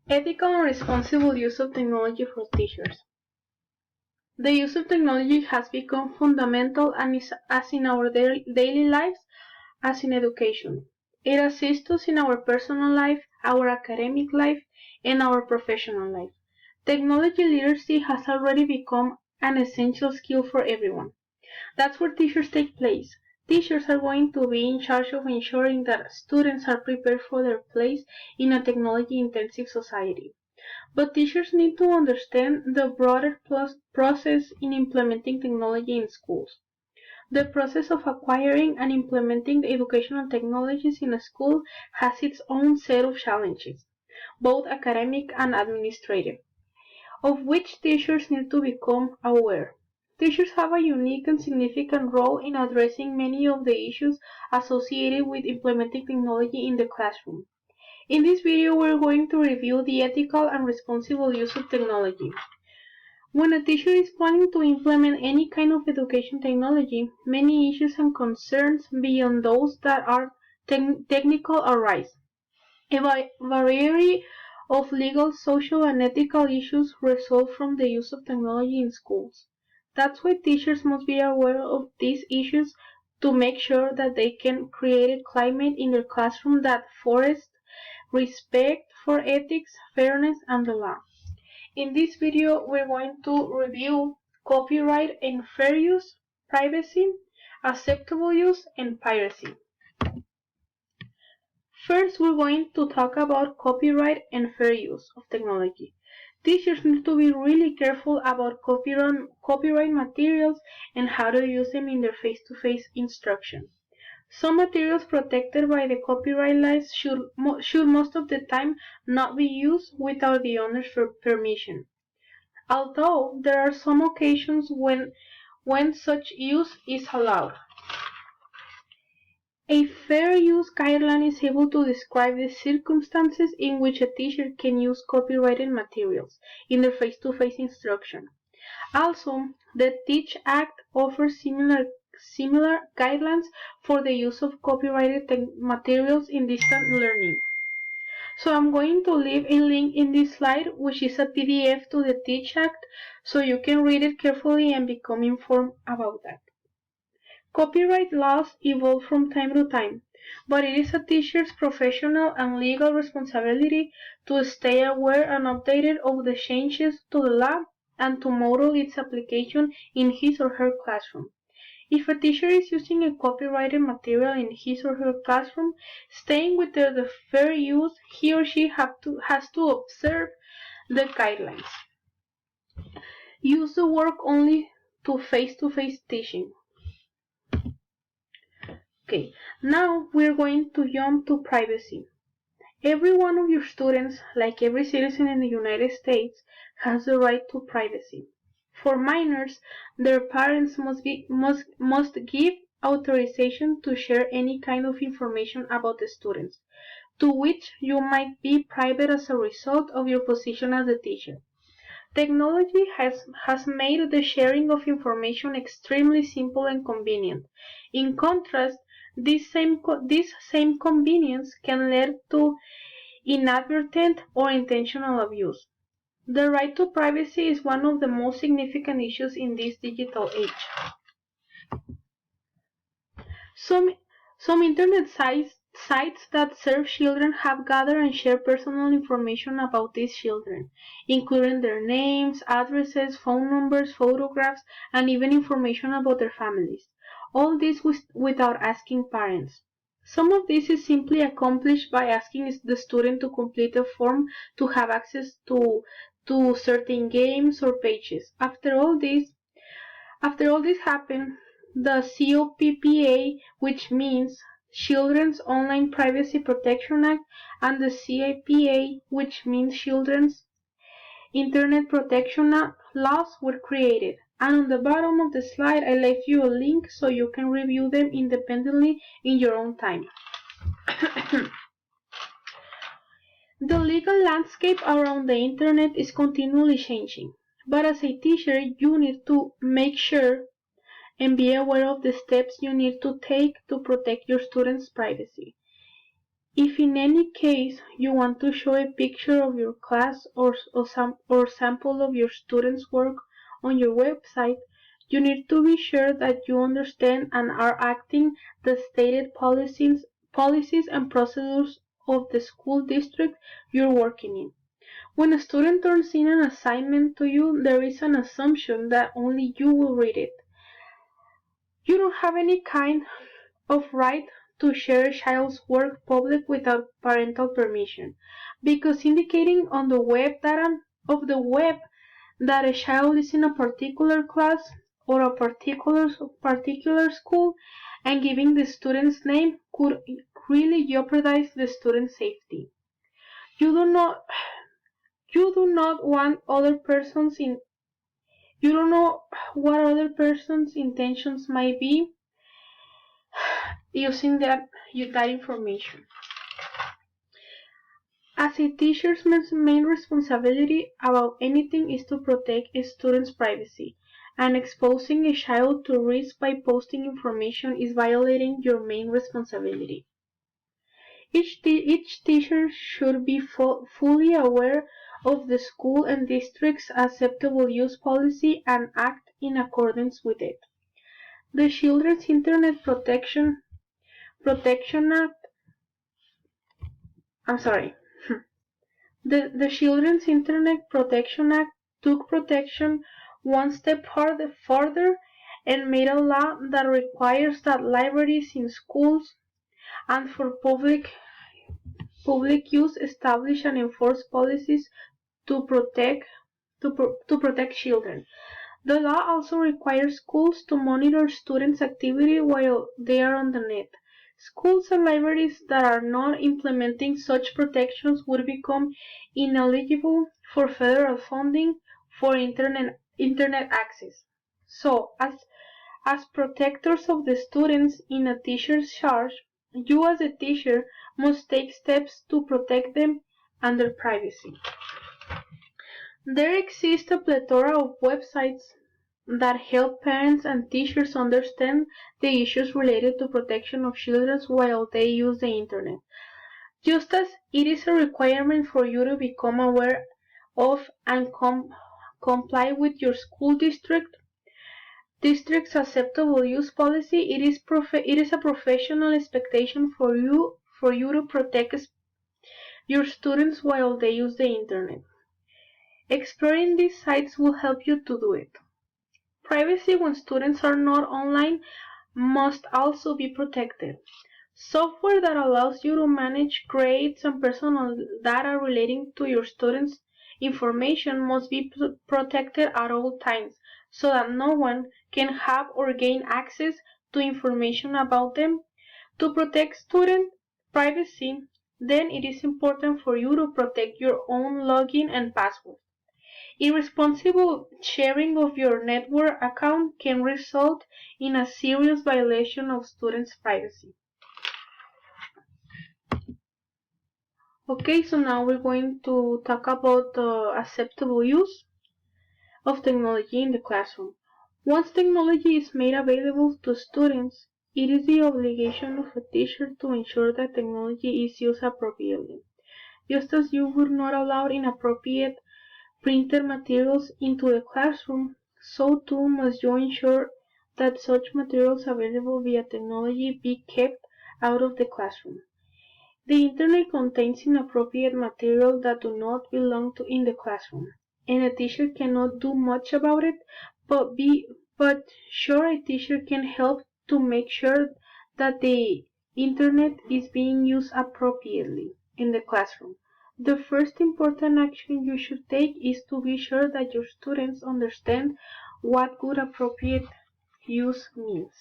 Ethical and responsible use of technology for teachers. The use of technology has become fundamental and is as in our daily lives as in education. It assists us in our personal life, our academic life, and our professional life. Technology literacy has already become an essential skill for everyone. That's where teachers take place. Teachers are going to be in charge of ensuring that students are prepared for their place in a technology-intensive society. But teachers need to understand the broader process in implementing technology in schools. The process of acquiring and implementing educational technologies in a school has its own set of challenges, both academic and administrative, of which teachers need to become aware. Teachers have a unique and significant role in addressing many of the issues associated with implementing technology in the classroom. In this video, we're going to review the ethical and responsible use of technology. When a teacher is planning to implement any kind of education technology, many issues and concerns beyond those that are technical arise. A variety of legal, social, and ethical issues result from the use of technology in schools. That's why teachers must be aware of these issues to make sure that they can create a climate in their classroom that fosters respect for ethics, fairness, and the law. In this video, we're going to review copyright and fair use, privacy, acceptable use, and piracy. First, we're going to talk about copyright and fair use of technology. Teachers need to be really careful about copyright materials and how to use them in their face-to-face instruction. Some materials protected by the copyright laws should most of the time not be used without the owner's permission. Although there are some occasions when such use is allowed. A fair use guideline is able to describe the circumstances in which a teacher can use copyrighted materials in their face-to-face instruction. Also, the Teach Act offers similar guidelines for the use of copyrighted materials in distant learning. So I'm going to leave a link in this slide, which is a PDF to the Teach Act, so you can read it carefully and become informed about that. Copyright laws evolve from time to time, but it is a teacher's professional and legal responsibility to stay aware and updated of the changes to the law and to model its application in his or her classroom. If a teacher is using a copyrighted material in his or her classroom, staying within the fair use, he or she has to observe the guidelines. Use the work only to face-to-face teaching. Okay, now we're going to jump to privacy. Every one of your students, like every citizen in the United States, has the right to privacy. For minors, their parents must give authorization to share any kind of information about the students, to which you might be private as a result of your position as a teacher. Technology has made the sharing of information extremely simple and convenient. In contrast, this same convenience can lead to inadvertent or intentional abuse. The right to privacy is one of the most significant issues in this digital age. Some internet sites that serve children have gathered and shared personal information about these children, including their names, addresses, phone numbers, photographs, and even information about their families. All this without asking parents. Some of this is simply accomplished by asking the student to complete a form to have access to certain games or pages. After all this happened, the COPPA, which means Children's Online Privacy Protection Act, and the CIPA, which means Children's Internet Protection Laws, were created. And on the bottom of the slide, I left you a link so you can review them independently in your own time. The legal landscape around the internet is continually changing, but as a teacher, you need to make sure and be aware of the steps you need to take to protect your students' privacy. If in any case you want to show a picture of your class or sample of your students' work on your website, you need to be sure that you understand and are acting the stated policies and procedures of the school district you're working in. When a student turns in an assignment to you, there is an assumption that only you will read it. You don't have any kind of right to share a child's work public without parental permission, because indicating on the web data of the web that a child is in a particular class or a particular school and giving the student's name could really jeopardize the student's safety. You do not want other persons in you don't know what other person's intentions might be using that information. As a teacher's main responsibility about anything is to protect a student's privacy, and exposing a child to risk by posting information is violating your main responsibility. Each teacher should be fully aware of the school and district's acceptable use policy and act in accordance with it. The Children's Internet Protection Act I'm sorry. The Children's Internet Protection Act took protection one step further and made a law that requires that libraries in schools and for public use establish and enforce policies to protect children. The law also requires schools to monitor students' activity while they are on the net. Schools and libraries that are not implementing such protections would become ineligible for federal funding for internet access. So, as protectors of the students in a teacher's charge, you as a teacher must take steps to protect them and their privacy. There exists a plethora of websites that help parents and teachers understand the issues related to protection of children while they use the internet. Just as it is a requirement for you to become aware of and comply with your school district's acceptable use policy, it is a professional expectation for you to protect your students while they use the internet. Exploring these sites will help you to do it. Privacy when students are not online must also be protected. Software that allows you to manage grades and personal data relating to your students' information must be protected at all times so that no one can have or gain access to information about them. To protect student privacy, then it is important for you to protect your own login and password. Irresponsible sharing of your network account can result in a serious violation of students' privacy. Okay, so now we're going to talk about the acceptable use of technology in the classroom. Once technology is made available to students, it is the obligation of a teacher to ensure that technology is used appropriately. Just as you would not allow inappropriate printed materials into the classroom, so too must you ensure that such materials available via technology be kept out of the classroom. The internet contains inappropriate material that do not belong in the classroom, and a teacher cannot do much about it, but sure a teacher can help to make sure that the internet is being used appropriately in the classroom. The first important action you should take is to be sure that your students understand what good appropriate use means.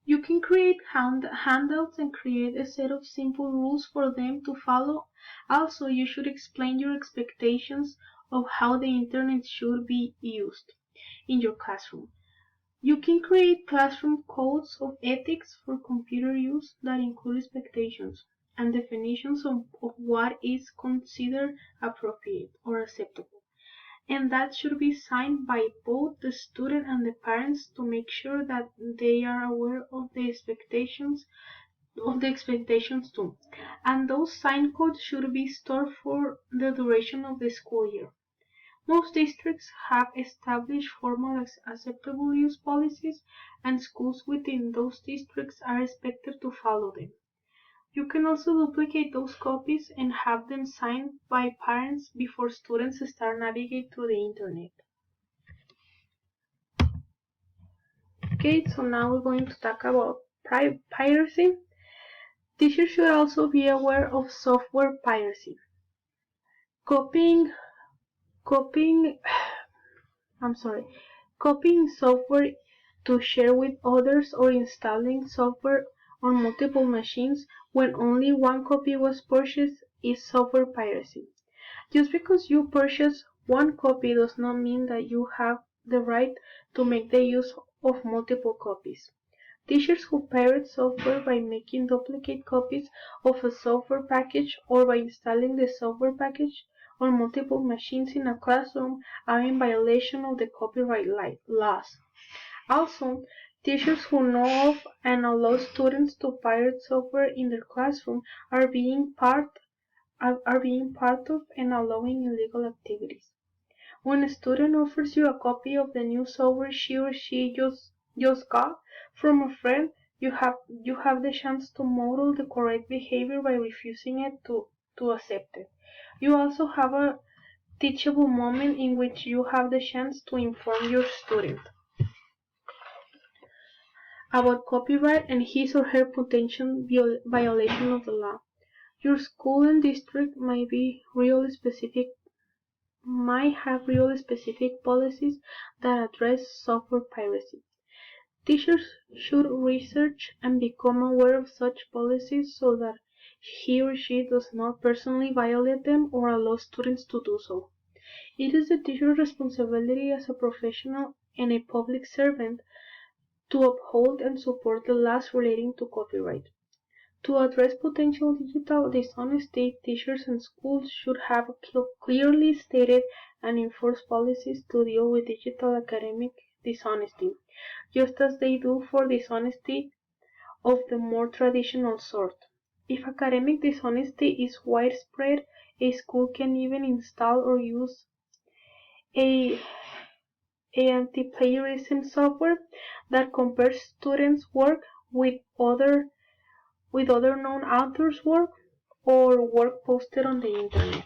You can create handouts and create a set of simple rules for them to follow. Also, you should explain your expectations of how the internet should be used in your classroom. You can create classroom codes of ethics for computer use that include expectations and definitions of what is considered appropriate or acceptable, and that should be signed by both the student and the parents to make sure that they are aware of the expectations of the expectations too, and those sign codes should be stored for the duration of the school year. Most districts have established formal acceptable use policies, and schools within those districts are expected to follow them. You can also duplicate those copies and have them signed by parents before students start navigating through the internet. Okay, so now we're going to talk about piracy. Teachers should also be aware of software piracy. Copying copying software to share with others or installing software on multiple machines when only one copy was purchased is software piracy. Just because you purchase one copy does not mean that you have the right to make the use of multiple copies. Teachers who pirate software by making duplicate copies of a software package or by installing the software package on multiple machines in a classroom are in violation of the copyright laws. Also, teachers who know of and allow students to pirate software in their classroom are being part of and allowing illegal activities. When a student offers you a copy of the new software she or she just got from a friend, you have the chance to model the correct behavior by refusing it to accept it. You also have a teachable moment in which you have the chance to inform your student about copyright and his or her potential violation of the law. Your school and district might have really specific policies that address software piracy. Teachers should research and become aware of such policies so that he or she does not personally violate them or allow students to do so. It is the teacher's responsibility as a professional and a public servant to uphold and support the laws relating to copyright. To address potential digital dishonesty, teachers and schools should have clearly stated and enforced policies to deal with digital academic dishonesty, just as they do for dishonesty of the more traditional sort. If academic dishonesty is widespread, a school can even install or use a anti-plagiarism software that compares students' work with other known authors' work or work posted on the internet.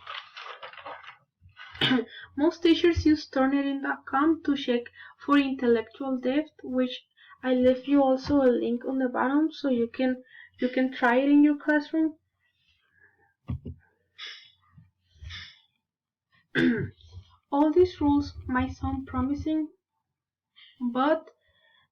Most teachers use Turnitin.com to check for intellectual depth, which I left you also a link on the bottom so you can try it in your classroom. All these rules might sound promising, but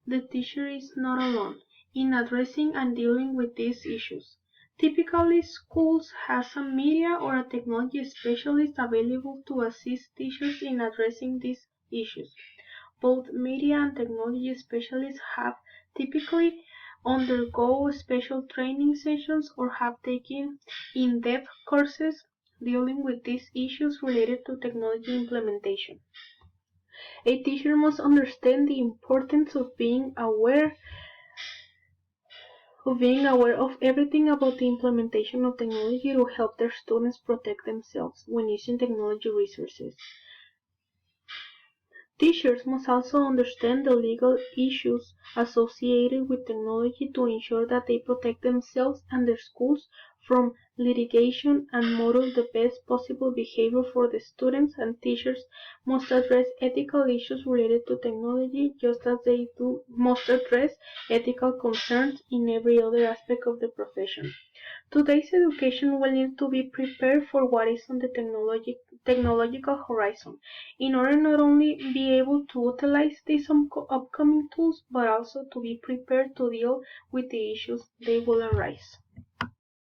the teacher is not alone in addressing and dealing with these issues. Typically, schools have some media or a technology specialist available to assist teachers in addressing these issues. Both media and technology specialists have typically undergo special training sessions or have taken in-depth courses dealing with these issues related to technology implementation. A teacher must understand the importance of being aware of everything about the implementation of technology to help their students protect themselves when using technology resources. Teachers must also understand the legal issues associated with technology to ensure that they protect themselves and their schools from litigation and model the best possible behavior for the students, and teachers must address ethical issues related to technology just as they must address ethical concerns in every other aspect of the profession. Today's education will need to be prepared for what is on the technological horizon in order not only be able to utilize these upcoming tools but also to be prepared to deal with the issues they will arise.